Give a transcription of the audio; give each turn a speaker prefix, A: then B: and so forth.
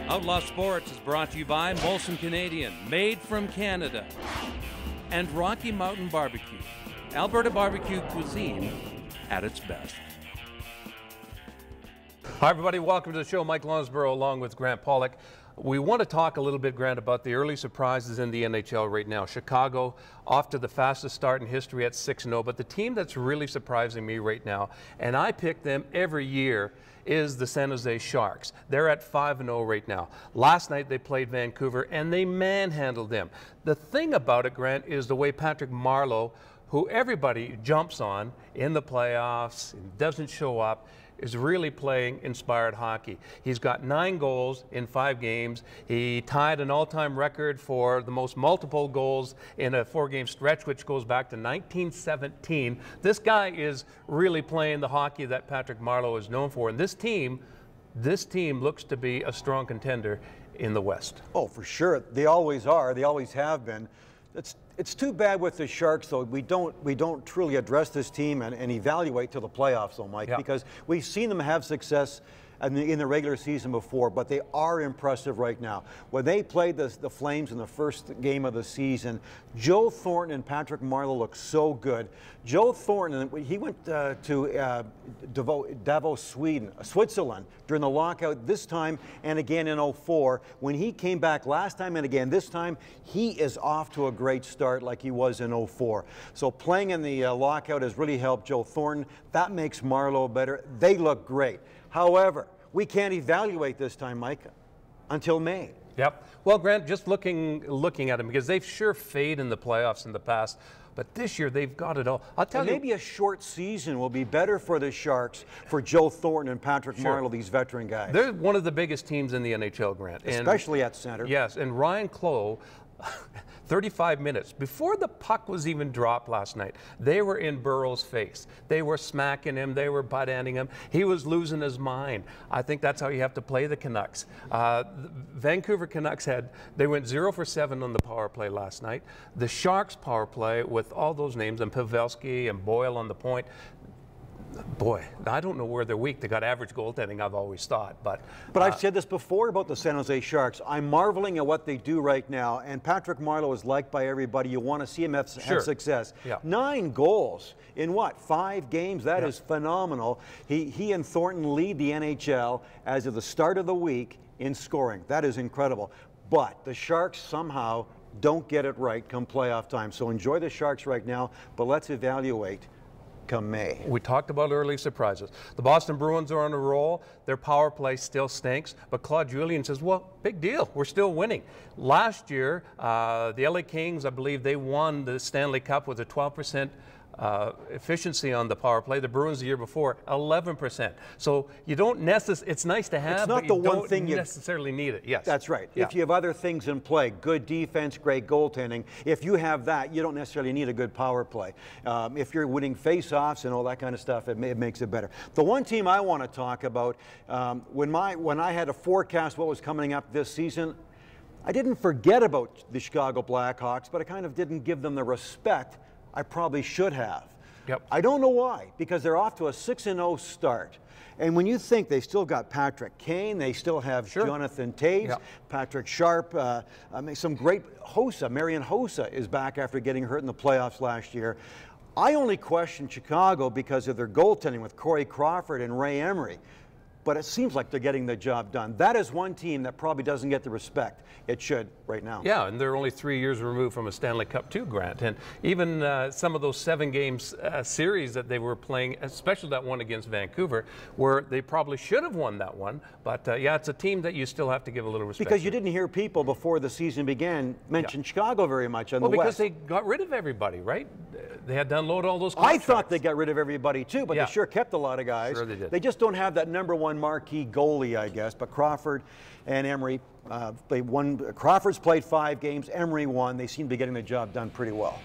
A: Outlaw Sports is brought to you by Molson Canadian, made from Canada, and Rocky Mountain Barbecue, Alberta barbecue cuisine at its best.
B: Hi everybody, welcome to the show. Mike Lonsborough along with Grant Pollock. We want to talk a little bit, Grant, about the early surprises in the NHL right now. Chicago off to the fastest start in history at 6-0, but the team that's really surprising me right now, and I pick them every year, is the San Jose Sharks. They're at 5-0 right now. Last night they played Vancouver and they manhandled them. The thing about it, Grant, is the way Patrick Marleau, who everybody jumps on in the playoffs, doesn't show up, is really playing inspired hockey. He's got 9 goals in 5 games. He tied an all-time record for the most multiple goals in a 4-game stretch, which goes back to 1917. This guy is really playing the hockey that Patrick Marleau is known for. And this team looks to be a strong contender in the West.
C: Oh, for sure. They always are. They always have been. It's too bad with the Sharks, though. We don't truly address this team and evaluate till the playoffs, though, Mike, because we've seen them have success in the regular season before, but they are impressive right now. When they played the Flames in the first game of the season, Joe Thornton and Patrick Marleau looked so good. Joe Thornton, he went to Davos, Switzerland during the lockout this time and again in 04. When he came back last time and again this time, he is off to a great start like he was in 04. So playing in the lockout has really helped Joe Thornton. That makes Marleau better. They look great. However, we can't evaluate this time, Mike, until May.
B: Yep. Well, Grant, just looking at them, because they've sure faded in the playoffs in the past, but this year they've got it all. I'll tell you.
C: Maybe a short season will be better for the Sharks, for Joe Thornton and Patrick Marleau, these veteran guys.
B: They're one of the biggest teams in the NHL, Grant.
C: Especially at center.
B: Yes, and Ryan Clough, 35 minutes before the puck was even dropped last night, they were in Burrow's face. They were smacking him. They were butt-ending him. He was losing his mind. I think that's how you have to play the Canucks. The Vancouver Canucks they went 0 for 7 on the power play last night. The Sharks power play with all those names, and Pavelski and Boyle on the point, boy, I don't know where they're weak. They got average goaltending, I've always thought. But
C: I've said this before about the San Jose Sharks. I'm marveling at what they do right now, and Patrick Marleau is liked by everybody. You want to see him have success. 9 goals in what, 5 games? That is phenomenal. He and Thornton lead the NHL as of the start of the week in scoring. That is incredible. But the Sharks somehow don't get it right come playoff time. So enjoy the Sharks right now, but let's evaluate come May.
B: We talked about early surprises. The Boston Bruins are on a roll. Their power play still stinks, but Claude Julien says, well, big deal. We're still winning. Last year, the LA Kings, I believe they won the Stanley Cup with a 12% efficiency on the power play. The Bruins the year before, 11%. So you don't necessarily, it's nice to have,
C: it's not
B: but
C: the
B: you
C: one
B: don't
C: thing
B: necessarily need it. Yes.
C: That's right.
B: Yeah.
C: If you have other things in play, good defense, great goaltending, if you have that, you don't necessarily need a good power play. If you're winning face-offs and all that kind of stuff, it makes it better. The one team I want to talk about, when I had to forecast what was coming up this season, I didn't forget about the Chicago Blackhawks, but I kind of didn't give them the respect I probably should have.
B: Yep.
C: I don't know why, because they're off to a 6-0 start. And when you think they still got Patrick Kane, they still have Jonathan Toews, Patrick Sharp, some great Hossa. Marian Hossa is back after getting hurt in the playoffs last year. I only question Chicago because of their goaltending with Corey Crawford and Ray Emery. But it seems like they're getting the job done. That is one team that probably doesn't get the respect it should right now.
B: Yeah, and they're only 3 years removed from a Stanley Cup too, Grant. And even some of those 7 games series that they were playing, especially that one against Vancouver, where they probably should have won that one. But yeah, it's a team that you still have to give a little respect
C: because you didn't hear people before the season began mention Chicago very much on the West.
B: Well, because they got rid of everybody, right? They had to unload all those contracts.
C: I thought they got id of everybody too, but they sure kept a lot of guys.
B: Sure they did.
C: They just don't have that #1 marquee goalie, I guess. But Crawford and Emery, they won. Crawford's played 5 games. Emery won. They seem to be getting the job done pretty well.